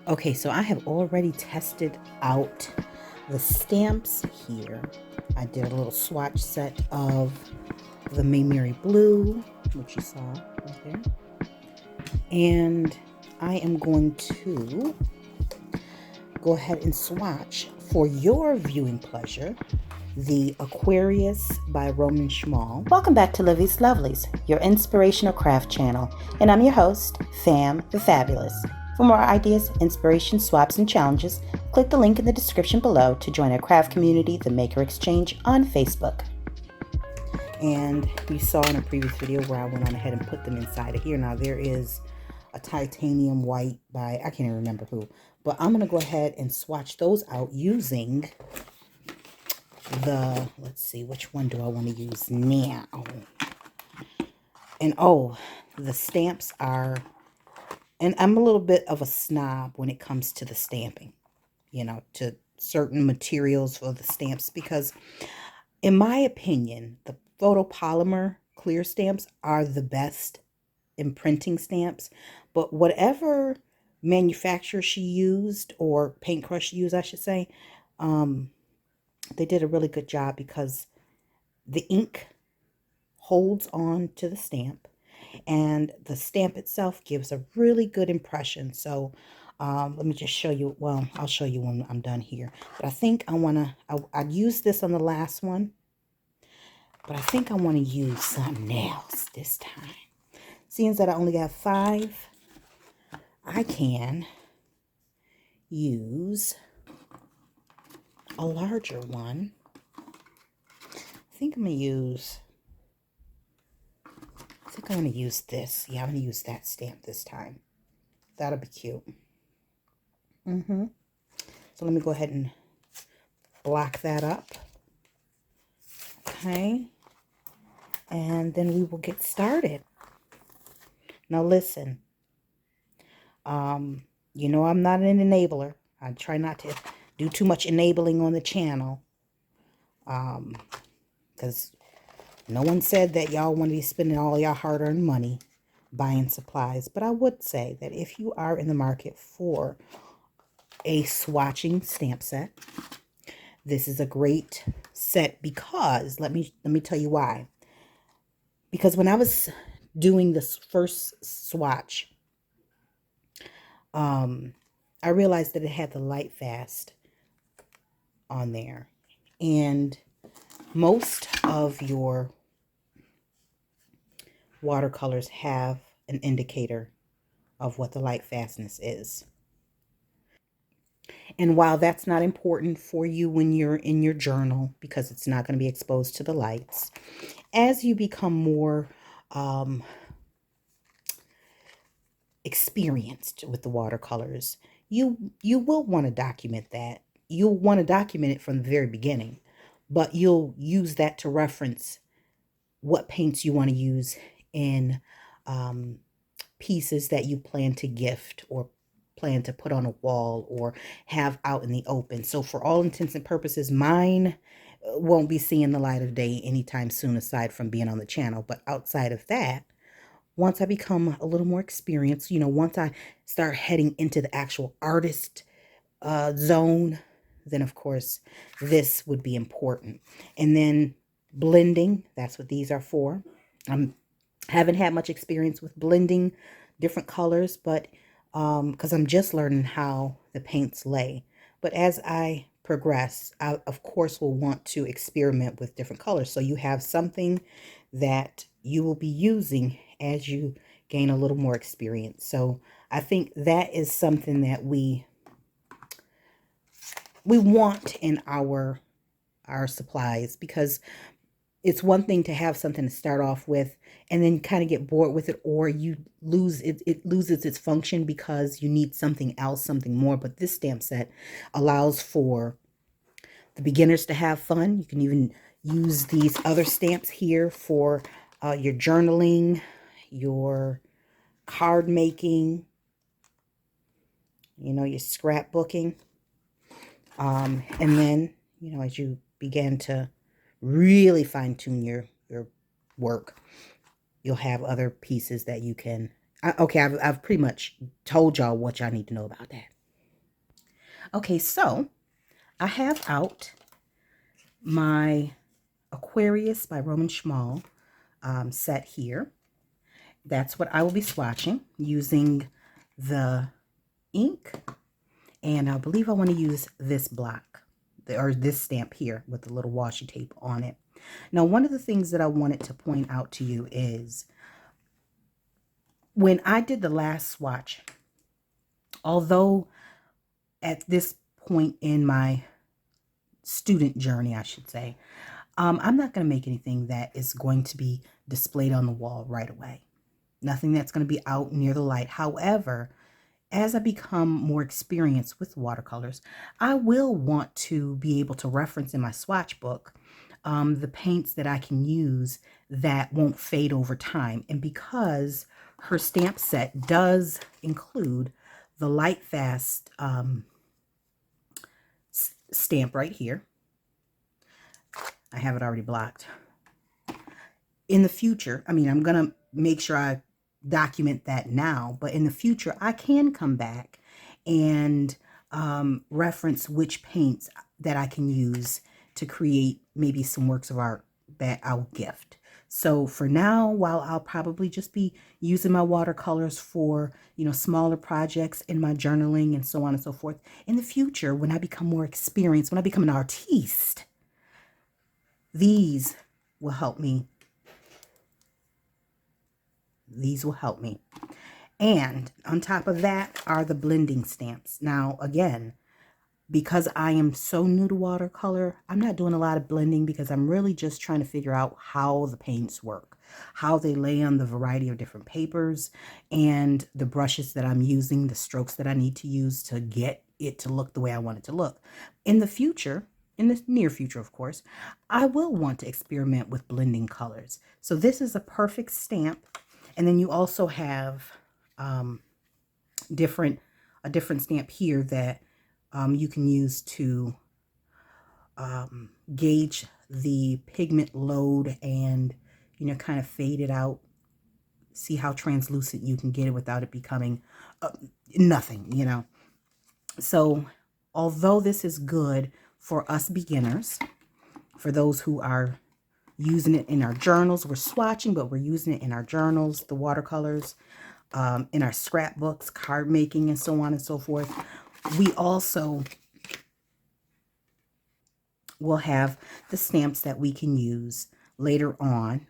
Okay, so I have already tested out the stamps here. I did a little swatch set of the Mayberry Blue, which you saw right there. And I am going to go ahead and swatch for your viewing pleasure the Aquarius by Roman Szmal. Welcome back to Livie's Lovelies, your inspirational craft channel, and I'm your host, Fam the Fabulous. For more ideas, inspiration, swaps, and challenges, click the link in the description below to join our craft community, The Maker Exchange, on Facebook. And you saw in a previous video where I went on ahead and put them inside of here. Now there is a titanium white by, I can't even remember who, but I'm going to go ahead and swatch those out using the, let's see, which one do I want to use now? And oh, the stamps are, and I'm a little bit of a snob when it comes to the stamping, you know, to certain materials for the stamps, because in my opinion, the photopolymer clear stamps are the best imprinting stamps. But whatever manufacturer she used, or Paintcrush used, I should say, they did a really good job because the ink holds on to the stamp and the stamp itself gives a really good impression. So let me just show you. Well, I'll show you when I'm done here. But I think I used this on the last one, but I think I want to use something else this time. Seeing that I only got 5, I can use a larger one. I think I'm going to use this. Yeah, I'm going to use that stamp this time. That'll be cute. So let me go ahead and block that up. Okay. And then we will get started. Now listen. You know I'm not an enabler. I try not to do too much enabling on the channel. Because no one said that y'all want to be spending all y'all hard-earned money buying supplies. But I would say that if you are in the market for a swatching stamp set, this is a great set because, let me tell you why. Because when I was doing this first swatch, I realized that it had the light fast on there. And most of your watercolors have an indicator of what the light fastness is. And while that's not important for you when you're in your journal, because it's not going to be exposed to the lights, as you become more experienced with the watercolors, you will want to document that. You'll want to document it from the very beginning, but you'll use that to reference what paints you want to use in pieces that you plan to gift or plan to put on a wall or have out in the open. So for all intents and purposes, mine won't be seeing the light of day anytime soon, aside from being on the channel. But outside of that, once I become a little more experienced, you know, once I start heading into the actual artist zone, then of course this would be important. And then blending, that's what these are for. I haven't had much experience with blending different colors, but because I'm just learning how the paints lay. But as I progress, I of course will want to experiment with different colors, so you have something that you will be using as you gain a little more experience. So I think that is something that we want in our supplies, because it's one thing to have something to start off with and then kind of get bored with it, or you lose it, it loses its function because you need something else, something more. But this stamp set allows for the beginners to have fun. You can even use these other stamps here for your journaling, your card making, you know, your scrapbooking. And then, you know, as you begin to really fine-tune your work, you'll have other pieces that you can, okay, I've pretty much told y'all what y'all need to know about that. Okay, so I have out my Aquarius by Roman Szmal set here. That's what I will be swatching using the ink. And I believe I want to use this block, or this stamp here with the little washi tape on it. Now, one of the things that I wanted to point out to you is when I did the last swatch, although at this point in my student journey, I should say, I'm not going to make anything that is going to be displayed on the wall right away. Nothing that's going to be out near the light. However, as I become more experienced with watercolors, I will want to be able to reference in my swatch book the paints that I can use that won't fade over time. And because her stamp set does include the Light Fast stamp right here. I have it already blocked. In the future, I mean, I'm going to make sure I document that now, but in the future, I can come back and reference which paints that I can use to create maybe some works of art that I'll gift. So for now, while I'll probably just be using my watercolors for, smaller projects in my journaling and so on and so forth, in the future, when I become more experienced, when I become an artiste, these will help me. These will help me. And on top of that are the blending stamps. Now, again, because I am so new to watercolor, I'm not doing a lot of blending because I'm really just trying to figure out how the paints work, how they lay on the variety of different papers, and the brushes that I'm using, the strokes that I need to use to get it to look the way I want it to look. In the future, in the near future, of course, I will want to experiment with blending colors. So this is a perfect stamp. And then you also have a different stamp here that you can use to gauge the pigment load and, kind of fade it out. See how translucent you can get it without it becoming nothing, So although this is good for us beginners, for those who are using it in our journals, we're swatching, but we're using it in our journals, the watercolors, in our scrapbooks, card making, and so on and so forth. We also will have the stamps that we can use later on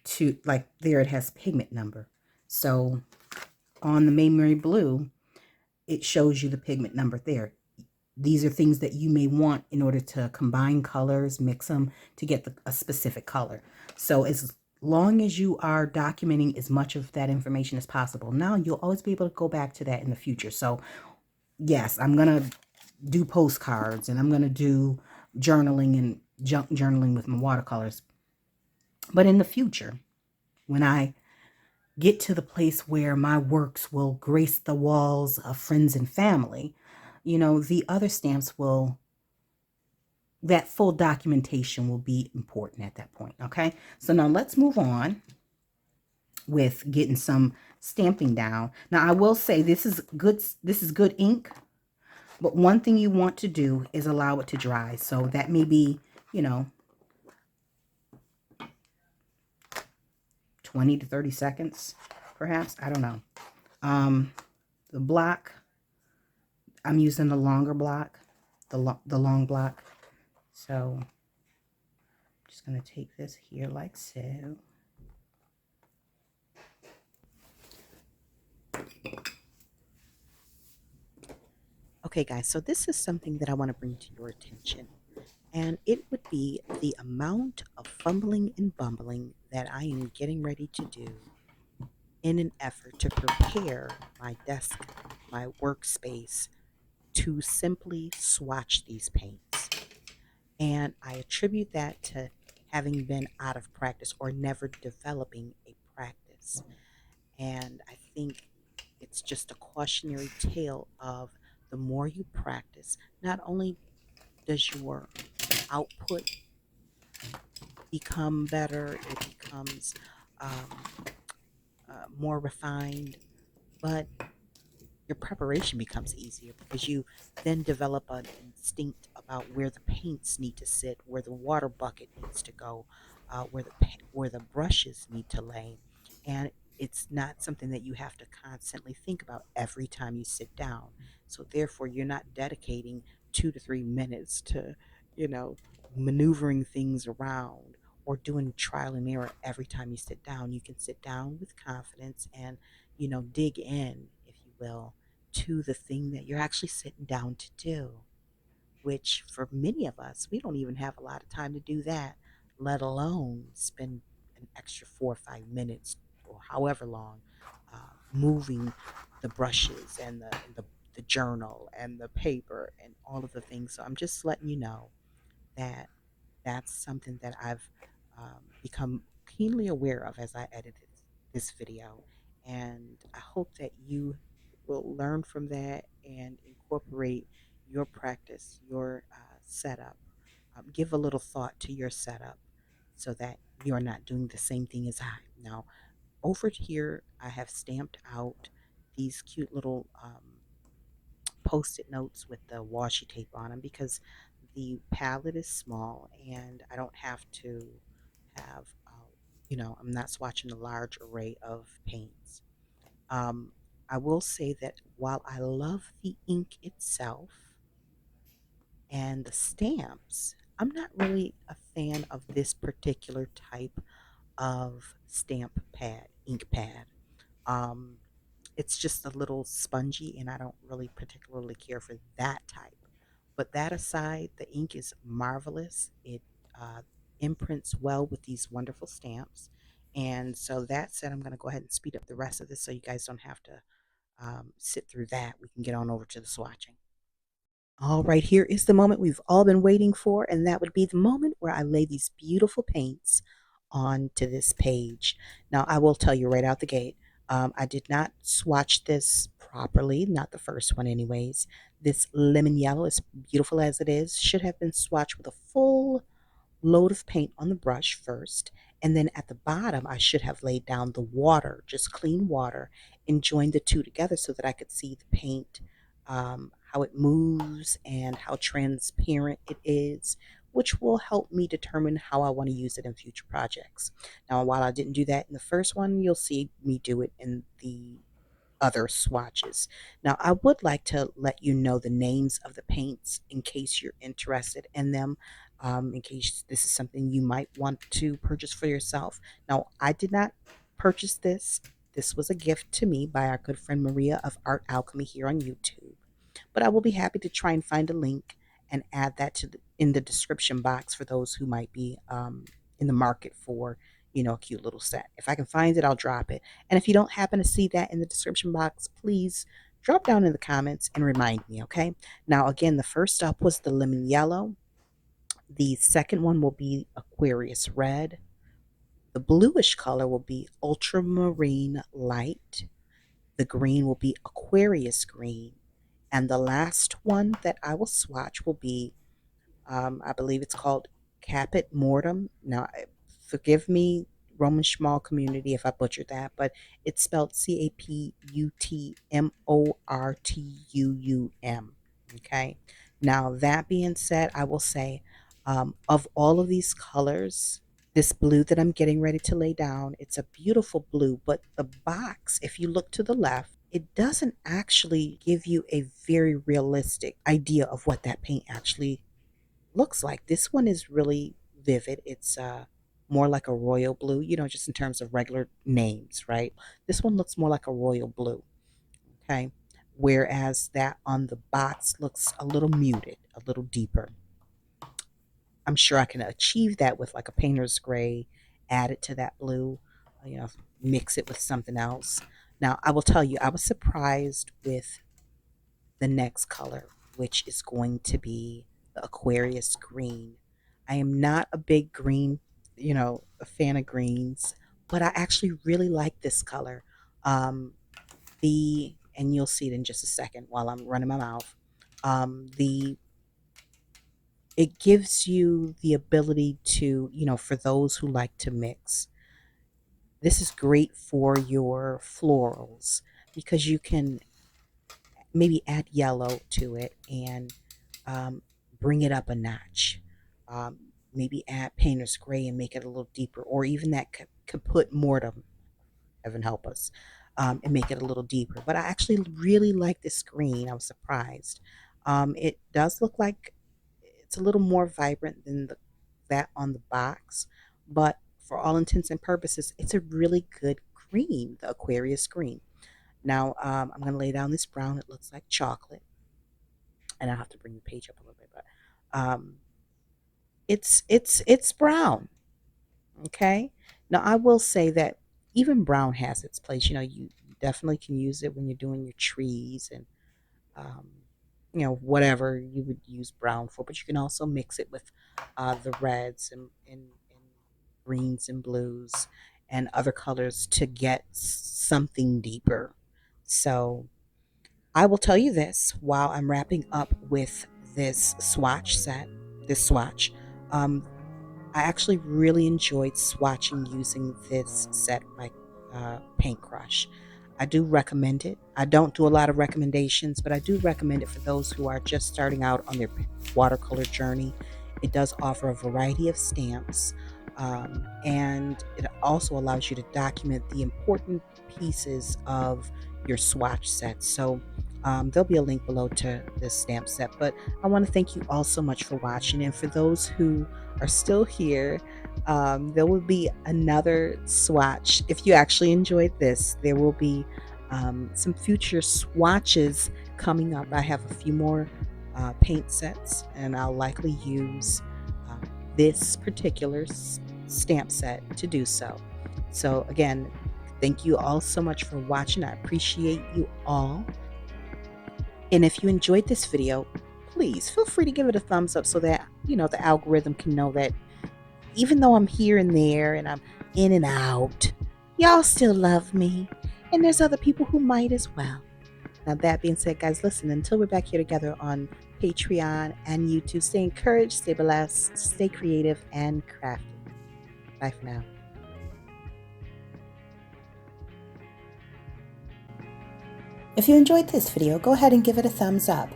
to, like there it has pigment number. So on the Mayberry Blue, it shows you the pigment number there. These are things that you may want in order to combine colors, mix them to get a specific color. So as long as you are documenting as much of that information as possible, now you'll always be able to go back to that in the future. So yes, I'm going to do postcards and I'm going to do journaling and junk journaling with my watercolors. But in the future, when I get to the place where my works will grace the walls of friends and family, the other stamps will, that full documentation will be important at that point. Okay. So now let's move on with getting some stamping down. Now I will say this is good ink, but one thing you want to do is allow it to dry. So that may be, 20 to 30 seconds, perhaps. I don't know. The block, I'm using the longer block, the long block. So I'm just going to take this here like so. Okay, guys, so this is something that I want to bring to your attention. And it would be the amount of fumbling and bumbling that I am getting ready to do in an effort to prepare my desk, my workspace, to simply swatch these paints. And I attribute that to having been out of practice or never developing a practice. And I think it's just a cautionary tale of the more you practice, not only does your output become better, it becomes more refined, but your preparation becomes easier because you then develop an instinct about where the paints need to sit, where the water bucket needs to go, where the brushes need to lay, and it's not something that you have to constantly think about every time you sit down. So therefore, you're not dedicating 2 to 3 minutes to, you know, maneuvering things around or doing trial and error every time you sit down. You can sit down with confidence and, dig in, if you will, to the thing that you're actually sitting down to do, which for many of us, we don't even have a lot of time to do that, let alone spend an extra 4 or 5 minutes or however long moving the brushes and the journal and the paper and all of the things. So I'm just letting you know that that's something that I've become keenly aware of as I edited this video. And I hope that you will learn from that and incorporate your practice, your setup. Give a little thought to your setup so that you're not doing the same thing as I. Now, over here, I have stamped out these cute little post-it notes with the washi tape on them because the palette is small and I don't have to have, I'm not swatching a large array of paints. Um, I will say that while I love the ink itself and the stamps, I'm not really a fan of this particular type of stamp pad, ink pad. Um, it's just a little spongy, and I don't really particularly care for that type. But that aside, the ink is marvelous. It uh, imprints well with these wonderful stamps. And so that said, I'm going to go ahead and speed up the rest of this so you guys don't have to sit through that. We can get on over to the swatching. All right, here is the moment we've all been waiting for, and that would be the moment where I lay these beautiful paints onto this page. Now, I will tell you right out the gate, I did not swatch this properly, not the first one, anyways. This lemon yellow, as beautiful as it is, should have been swatched with a full load of paint on the brush first, and then at the bottom, I should have laid down the water, just clean water, and joined the two together so that I could see the paint, how it moves, and how transparent it is, which will help me determine how I want to use it in future projects. Now, while I didn't do that in the first one, you'll see me do it in the other swatches. Now, I would like to let you know the names of the paints in case you're interested in them, in case this is something you might want to purchase for yourself. Now, I did not purchase this. This was a gift to me by our good friend Maria of Art Alchemy here on YouTube. But I will be happy to try and find a link and add that in the description box for those who might be in the market for, a cute little set. If I can find it, I'll drop it. And if you don't happen to see that in the description box, please drop down in the comments and remind me, okay? Now, again, the first up was the lemon yellow. The second one will be Aquarius red. The bluish color will be ultramarine light. The green will be Aquarius green. And the last one that I will swatch will be, I believe it's called Caput Mortem. Now, forgive me, Roman Szmal community, if I butchered that, but it's spelled Caputmortuum. Okay. Now, that being said, I will say, of all of these colors, this blue that I'm getting ready to lay down, it's a beautiful blue, but the box, if you look to the left, it doesn't actually give you a very realistic idea of what that paint actually looks like. This one is really vivid. It's more like a royal blue, just in terms of regular names, right? This one looks more like a royal blue, okay? Whereas that on the box looks a little muted, a little deeper. I'm sure I can achieve that with like a painter's gray, add it to that blue, you know, mix it with something else. Now, I will tell you, I was surprised with the next color, which is going to be the Aquarius green. I am not a big green, a fan of greens, but I actually really like this color. And you'll see it in just a second while I'm running my mouth. The It gives you the ability to, for those who like to mix, this is great for your florals because you can maybe add yellow to it and bring it up a notch. Um, Maybe add painter's gray and make it a little deeper, or even that kaput mortem, heaven help us, and make it a little deeper. But I actually really like this green. I was surprised. It does look like it's a little more vibrant than that on the box, but for all intents and purposes, it's a really good green, the Aquarius green. Now, I'm going to lay down this brown. It looks like chocolate, and I'll have to bring the page up a little bit, but it's brown. Okay. Now, I will say that even brown has its place. You definitely can use it when you're doing your trees and um, whatever you would use brown for. But you can also mix it with the reds and greens and blues and other colors to get something deeper. So I will tell you this while I'm wrapping up with this swatch set, this swatch. Um, I actually really enjoyed swatching using this set by Paintcrush. I do recommend it. I don't do a lot of recommendations, but I do recommend it for those who are just starting out on their watercolor journey. It does offer a variety of stamps, and it also allows you to document the important pieces of your swatch set. So there'll be a link below to this stamp set. But I want to thank you all so much for watching. And for those who are still here, there will be another swatch. If you actually enjoyed this, there will be some future swatches coming up. I have a few more paint sets, and I'll likely use uh, this particular stamp set to do so. So, again, thank you all so much for watching. I appreciate you all. And if you enjoyed this video, please feel free to give it a thumbs up so that, the algorithm can know that even though I'm here and there and I'm in and out, y'all still love me. And there's other people who might as well. Now, that being said, guys, listen, until we're back here together on Patreon and YouTube, stay encouraged, stay blessed, stay creative, and crafty. Bye for now. If you enjoyed this video, go ahead and give it a thumbs up.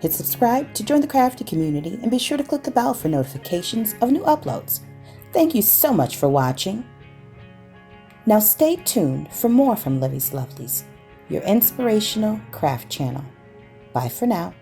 Hit subscribe to join the crafty community and be sure to click the bell for notifications of new uploads. Thank you so much for watching. Now stay tuned for more from Livie's Lovelies, your inspirational craft channel. Bye for now.